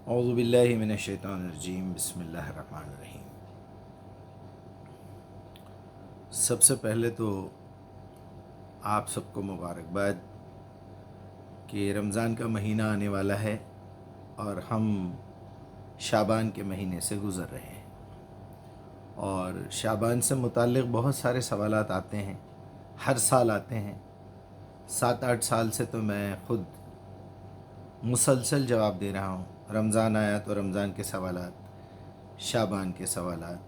اعوذ باللہ من الشیطان الرجیم، بسم اللہ الرحمن الرحیم۔ سب سے پہلے تو آپ سب کو مبارکباد کہ رمضان کا مہینہ آنے والا ہے اور ہم شعبان کے مہینے سے گزر رہے ہیں، اور شعبان سے متعلق بہت سارے سوالات آتے ہیں، ہر سال آتے ہیں۔ 7-8 سال سے تو میں خود مسلسل جواب دے رہا ہوں۔ رمضان آیا تو رمضان کے سوالات، شعبان کے سوالات،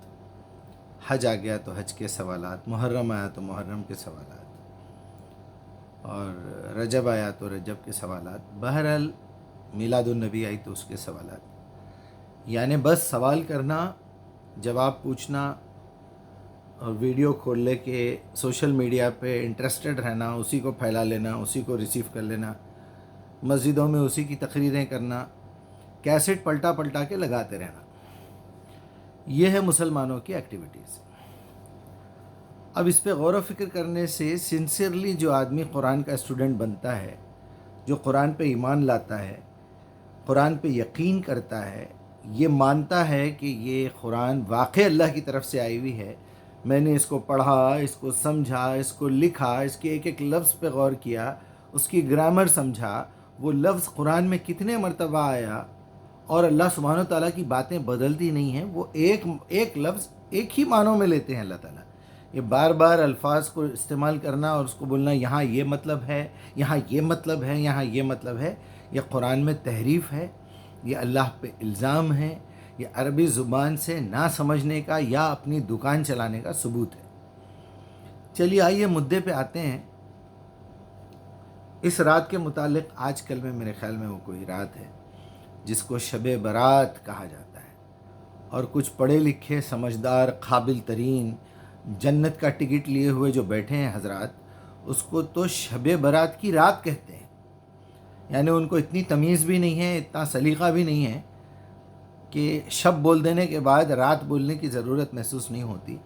حج آ گیا تو حج کے سوالات، محرم آیا تو محرم کے سوالات، اور رجب آیا تو رجب کے سوالات، بہرحال میلاد النبی آئی تو اس کے سوالات۔ یعنی بس سوال کرنا، جواب پوچھنا، اور ویڈیو کھول لے کے سوشل میڈیا پہ انٹرسٹڈ رہنا، اسی کو پھیلا لینا، اسی کو ریسیو کر لینا، مسجدوں میں اسی کی تقریریں کرنا، کیسٹ پلٹا پلٹا کے لگاتے رہنا، یہ ہے مسلمانوں کی ایکٹیویٹیز۔ اب اس پہ غور و فکر کرنے سے سنسیئرلی جو آدمی قرآن کا اسٹوڈنٹ بنتا ہے، جو قرآن پہ ایمان لاتا ہے، قرآن پہ یقین کرتا ہے، یہ مانتا ہے کہ یہ قرآن واقع اللہ کی طرف سے آئی ہوئی ہے، میں نے اس کو پڑھا، اس کو سمجھا، اس کو لکھا، اس کے ایک ایک لفظ پہ غور کیا، اس کی گرامر سمجھا، وہ لفظ قرآن میں کتنے مرتبہ آیا، اور اللہ سبحانہ و تعالیٰ کی باتیں بدلتی نہیں ہیں، وہ ایک لفظ ایک ہی معنوں میں لیتے ہیں اللہ تعالیٰ۔ یہ بار بار الفاظ کو استعمال کرنا اور اس کو بولنا یہاں یہ مطلب ہے، یہاں یہ مطلب ہے، یہاں یہ مطلب ہے، یہ قرآن میں تحریف ہے، یہ اللہ پہ الزام ہے، یہ عربی زبان سے نہ سمجھنے کا یا اپنی دکان چلانے کا ثبوت ہے۔ چلیے آئیے مدعے پہ آتے ہیں۔ اس رات کے متعلق آج کل میں میرے خیال میں وہ کوئی رات ہے جس کو شب برات کہا جاتا ہے، اور کچھ پڑھے لکھے سمجھدار قابل ترین جنت کا ٹکٹ لیے ہوئے جو بیٹھے ہیں حضرات، اس کو تو شب برات کی رات کہتے ہیں۔ یعنی ان کو اتنی تمیز بھی نہیں ہے، اتنا سلیقہ بھی نہیں ہے کہ شب بول دینے کے بعد رات بولنے کی ضرورت محسوس نہیں ہوتی۔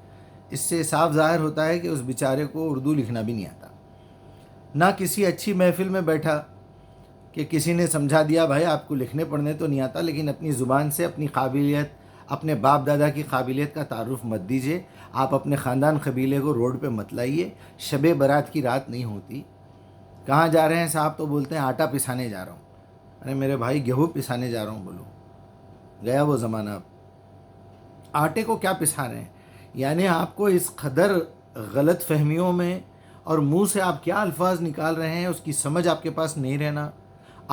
اس سے صاف ظاہر ہوتا ہے کہ اس بیچارے کو اردو لکھنا بھی نہیں آتا، نہ کسی اچھی محفل میں بیٹھا کہ کسی نے سمجھا دیا بھائی آپ کو لکھنے پڑھنے تو نہیں آتا، لیکن اپنی زبان سے اپنی قابلیت، اپنے باپ دادا کی قابلیت کا تعارف مت دیجیے، آپ اپنے خاندان قبیلے کو روڈ پہ مت لائیے۔ شب برات کی رات نہیں ہوتی۔ کہاں جا رہے ہیں صاحب تو بولتے ہیں آٹا پسانے جا رہا ہوں۔ ارے میرے بھائی گیہوں پسانے جا رہا ہوں بولو، گیا وہ زمانہ۔ اب آٹے کو کیا پسا رہے ہیں؟ یعنی آپ کو اس قدر غلط فہمیوں میں اور منہ سے آپ کیا الفاظ نکال رہے ہیں اس کی سمجھ آپ کے پاس نہیں رہنا،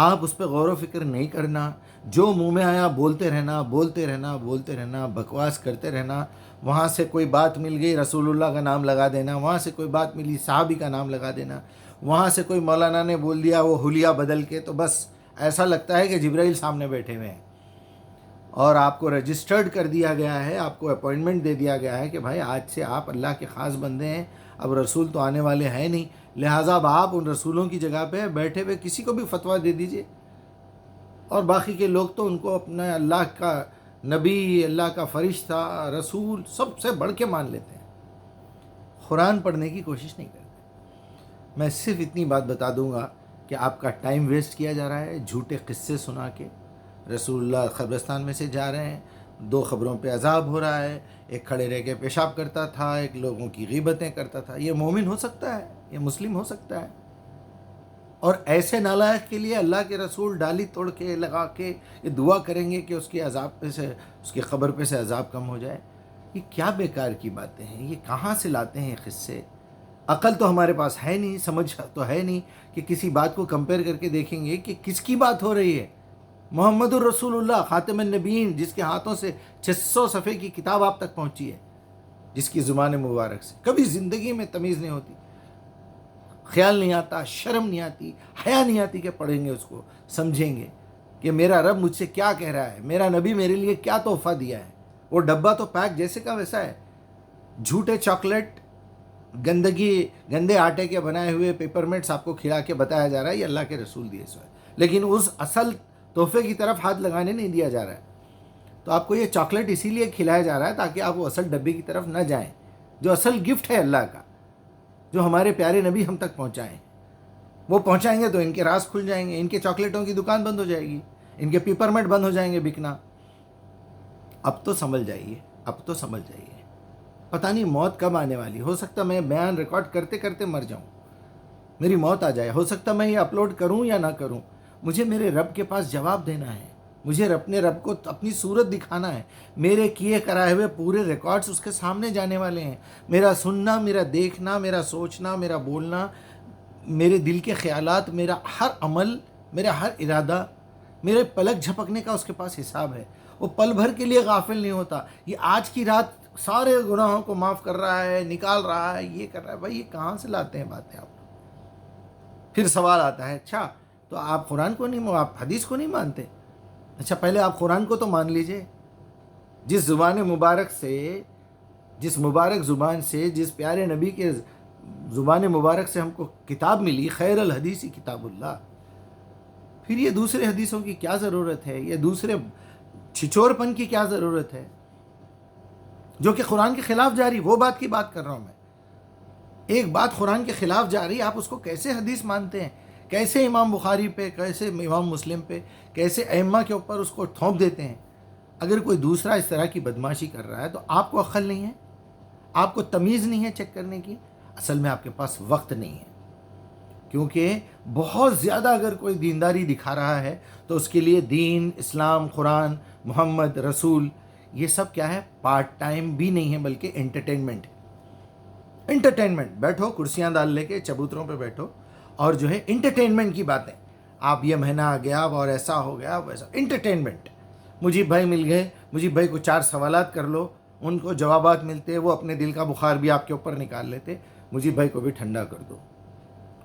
آپ اس پہ غور و فکر نہیں کرنا، جو منہ میں آیا بولتے رہنا، بولتے رہنا، بولتے رہنا، بکواس کرتے رہنا۔ وہاں سے کوئی بات مل گئی رسول اللہ کا نام لگا دینا، وہاں سے کوئی بات ملی صحابی کا نام لگا دینا، وہاں سے کوئی مولانا نے بول دیا وہ حلیہ بدل کے، تو بس ایسا لگتا ہے کہ جبرائیل سامنے بیٹھے ہوئے ہیں، اور آپ کو رجسٹرڈ کر دیا گیا ہے، آپ کو اپوائنٹمنٹ دے دیا گیا ہے کہ بھائی آج سے آپ اللہ کے خاص بندے ہیں، اب رسول تو آنے والے ہیں نہیں، لہٰذا اب آپ ان رسولوں کی جگہ پہ بیٹھے ہوئے کسی کو بھی فتویٰ دے دیجئے، اور باقی کے لوگ تو ان کو اپنا اللہ کا نبی، اللہ کا فرشتہ، رسول سب سے بڑھ کے مان لیتے ہیں، قرآن پڑھنے کی کوشش نہیں کرتے۔ میں صرف اتنی بات بتا دوں گا کہ آپ کا ٹائم ویسٹ کیا جا رہا ہے جھوٹے قصے سنا کے۔ رسول اللہ قبرستان میں سے جا رہے ہیں، 2 قبروں پہ عذاب ہو رہا ہے، ایک کھڑے رہ کے پیشاب کرتا تھا، ایک لوگوں کی غیبتیں کرتا تھا۔ یہ مومن ہو سکتا ہے؟ یہ مسلم ہو سکتا ہے؟ اور ایسے نالائق کے لیے اللہ کے رسول ڈالی توڑ کے لگا کے یہ دعا کریں گے کہ اس کے عذاب پہ سے، اس کی قبر پہ سے عذاب کم ہو جائے؟ یہ کیا بیکار کی باتیں ہیں، یہ کہاں سے لاتے ہیں قصے؟ عقل تو ہمارے پاس ہے نہیں، سمجھ تو ہے نہیں کہ کسی بات کو کمپیئر کر کے دیکھیں گے کہ کس کی بات ہو رہی ہے۔ محمد الرسول اللہ خاتم النبیین، جس کے ہاتھوں سے 600 صفحے کی کتاب آپ تک پہنچی ہے، جس کی زبان مبارک سے کبھی زندگی میں تمیز نہیں ہوتی، خیال نہیں آتا، شرم نہیں آتی، حیا نہیں آتی کہ پڑھیں گے اس کو، سمجھیں گے کہ میرا رب مجھ سے کیا کہہ رہا ہے، میرا نبی میرے لیے کیا تحفہ دیا ہے۔ وہ ڈبہ تو پیک جیسے کا ویسا ہے، جھوٹے چاکلیٹ، گندے آٹے کے بنائے ہوئے پیپر میٹس آپ کو کھلا کے بتایا جا رہا ہے یہ اللہ کے رسول دیے سو ہے، لیکن اس اصل تحفے کی طرف ہاتھ لگانے نہیں دیا جا رہا ہے۔ تو آپ کو یہ چاکلیٹ اسی لیے کھلایا جا رہا ہے تاکہ آپ وہ اصل ڈبے کی طرف نہ جائیں، جو اصل گفٹ ہے اللہ کا، جو ہمارے پیارے نبی ہم تک پہنچائیں۔ وہ پہنچائیں گے تو ان کے راز کھل جائیں گے، ان کے چاکلیٹوں کی دکان بند ہو جائے گی، ان کے پیپرمنٹ بند ہو جائیں گے بکنا. اب تو سنبھل جائیے، اب تو سنبھل جائیے. پتہ نہیں موت کب آنے والی. ہو سکتا میں بیان ریکارڈ کرتے کرتے مر جاؤں، میری موت آ جائے. ہو سکتا میں یہ اپلوڈ کروں یا نہ کروں. مجھے میرے رب کے پاس جواب دینا ہے. مجھے اپنے رب کو اپنی صورت دکھانا ہے. میرے کیے کرائے ہوئے پورے ریکارڈز اس کے سامنے جانے والے ہیں. میرا سننا، میرا دیکھنا، میرا سوچنا، میرا بولنا، میرے دل کے خیالات، میرا ہر عمل، میرا ہر ارادہ، میرے پلک جھپکنے کا اس کے پاس حساب ہے. وہ پل بھر کے لیے غافل نہیں ہوتا. یہ آج کی رات سارے گناہوں کو معاف کر رہا ہے، نکال رہا ہے، یہ کر رہا ہے. بھائی یہ کہاں سے لاتے ہیں باتیں آپ؟ پھر سوال آتا ہے، اچھا تو آپ قرآن کو نہیں، آپ حدیث کو نہیں مانتے؟ اچھا پہلے آپ قرآن کو تو مان لیجئے. جس زبان مبارک سے، جس مبارک زبان سے، جس پیارے نبی کے زبان مبارک سے ہم کو کتاب ملی، خیر الحدیث کتاب اللہ. پھر یہ دوسرے حدیثوں کی کیا ضرورت ہے؟ یہ دوسرے چھچور پن کی کیا ضرورت ہے جو کہ قرآن کے خلاف جاری؟ وہ بات کی بات کر رہا ہوں میں. ایک بات قرآن کے خلاف جاری، آپ اس کو کیسے حدیث مانتے ہیں؟ کیسے امام بخاری پہ، کیسے امام مسلم پہ، کیسے ائمہ کے اوپر اس کو تھوپ دیتے ہیں؟ اگر کوئی دوسرا اس طرح کی بدماشی کر رہا ہے تو آپ کو عقل نہیں ہے، آپ کو تمیز نہیں ہے چیک کرنے کی. اصل میں آپ کے پاس وقت نہیں ہے، کیونکہ بہت زیادہ اگر کوئی دینداری دکھا رہا ہے تو اس کے لیے دین، اسلام، قرآن، محمد، رسول، یہ سب کیا ہے؟ پارٹ ٹائم بھی نہیں ہے بلکہ انٹرٹینمنٹ. انٹرٹینمنٹ. بیٹھو کرسیاں ڈال لے کے چبوتروں پہ بیٹھو اور جو ہے انٹرٹینمنٹ کی باتیں. آپ یہ مہینہ آ گیا اور ایسا ہو گیا ویسا، انٹرٹینمنٹ. مجھے بھائی مل گئے، مجھے بھائی کو 4 سوالات کر لو، ان کو جوابات ملتے، وہ اپنے دل کا بخار بھی آپ کے اوپر نکال لیتے. مجھے بھائی کو بھی ٹھنڈا کر دو،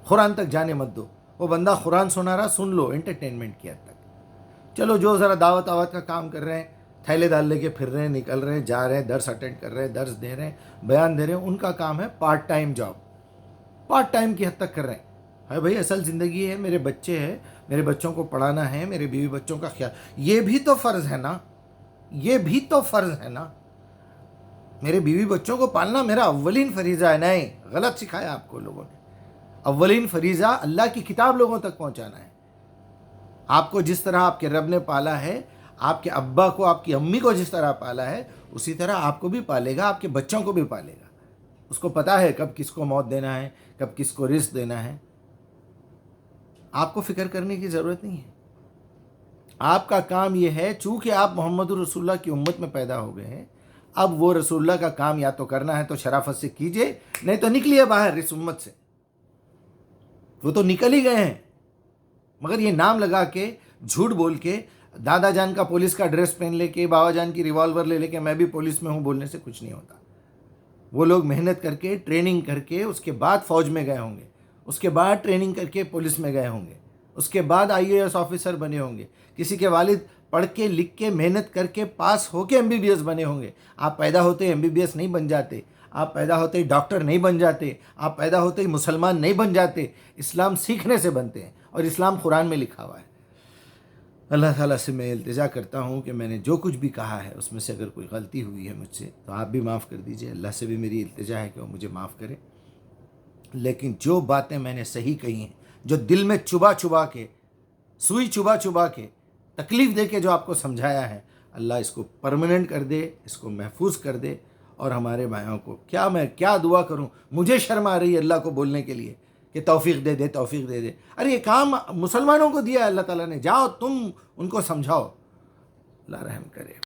قرآن تک جانے مت دو. وہ بندہ قرآن سنا رہا، سن لو انٹرٹینمنٹ کی حد تک. چلو جو ذرا دعوت کا کام کر رہے ہیں، تھیلے ڈال لے کے پھر رہے ہیں، نکل رہے ہیں، جا رہے ہیں، درس اٹینڈ کر رہے ہیں، درس دے رہے ہیں، بیان دے رہے ہیں، ان کا کام ہے part time job. Part time کی حد تک کر رہے ہیں. ہے بھائی اصل زندگی ہے، میرے بچے ہیں، میرے بچوں کو پڑھانا ہے، میرے بیوی بچوں کا خیال، یہ بھی تو فرض ہے نا، یہ بھی تو فرض ہے نا. میرے بیوی بچوں کو پالنا میرا اولین فریضہ ہے. نہیں، غلط سکھایا آپ کو لوگوں نے. اولین فریضہ اللہ کی کتاب لوگوں تک پہنچانا ہے. آپ کو جس طرح آپ کے رب نے پالا ہے، آپ کے ابا کو، آپ کی امی کو جس طرح پالا ہے، اسی طرح آپ کو بھی پالے گا، آپ کے بچوں کو بھی پالے گا. اس کو پتا ہے کب کس کو موت دینا ہے، کب کس کو رزق دینا ہے. آپ کو فکر کرنے کی ضرورت نہیں ہے. آپ کا کام یہ ہے، چونکہ آپ محمد رسول اللہ کی امت میں پیدا ہو گئے ہیں، اب وہ رسول اللہ کا کام یا تو کرنا ہے تو شرافت سے کیجئے، نہیں تو نکلیے باہر اس امت سے. وہ تو نکل ہی گئے ہیں، مگر یہ نام لگا کے، جھوٹ بول کے، دادا جان کا پولیس کا ڈریس پہن لے کے، بابا جان کی ریوالور لے لے کے میں بھی پولیس میں ہوں بولنے سے کچھ نہیں ہوتا. وہ لوگ محنت کر کے، ٹریننگ کر کے، اس کے بعد فوج میں گئے ہوں گے، اس کے بعد ٹریننگ کر کے پولیس میں گئے ہوں گے، اس کے بعد IAS آفیسر بنے ہوں گے. کسی کے والد پڑھ کے، لکھ کے، محنت کر کے، پاس ہو کے MBBS بنے ہوں گے. آپ پیدا ہوتے MBBS نہیں بن جاتے، آپ پیدا ہوتے ہی ڈاکٹر نہیں بن جاتے، آپ پیدا ہوتے ہی مسلمان نہیں بن جاتے. اسلام سیکھنے سے بنتے ہیں، اور اسلام قرآن میں لکھا ہوا ہے. اللہ تعالیٰ سے میں التجا کرتا ہوں کہ میں نے جو کچھ بھی کہا ہے اس میں سے اگر کوئی غلطی ہوئی ہے مجھ سے تو آپ بھی معاف کر دیجئے. اللہ سے بھی میری التجا ہے کہ وہ مجھے معاف کرے. لیکن جو باتیں میں نے صحیح کہی ہیں، جو دل میں چبا چبا کے، سوئی چبا چبا کے، تکلیف دے کے جو آپ کو سمجھایا ہے، اللہ اس کو پرماننٹ کر دے، اس کو محفوظ کر دے. اور ہمارے بھائیوں کو میں کیا دعا کروں؟ مجھے شرم آ رہی ہے اللہ کو بولنے کے لیے کہ توفیق دے دے، توفیق دے دے. ارے یہ کام مسلمانوں کو دیا ہے اللہ تعالیٰ نے، جاؤ تم ان کو سمجھاؤ. اللہ رحم کرے.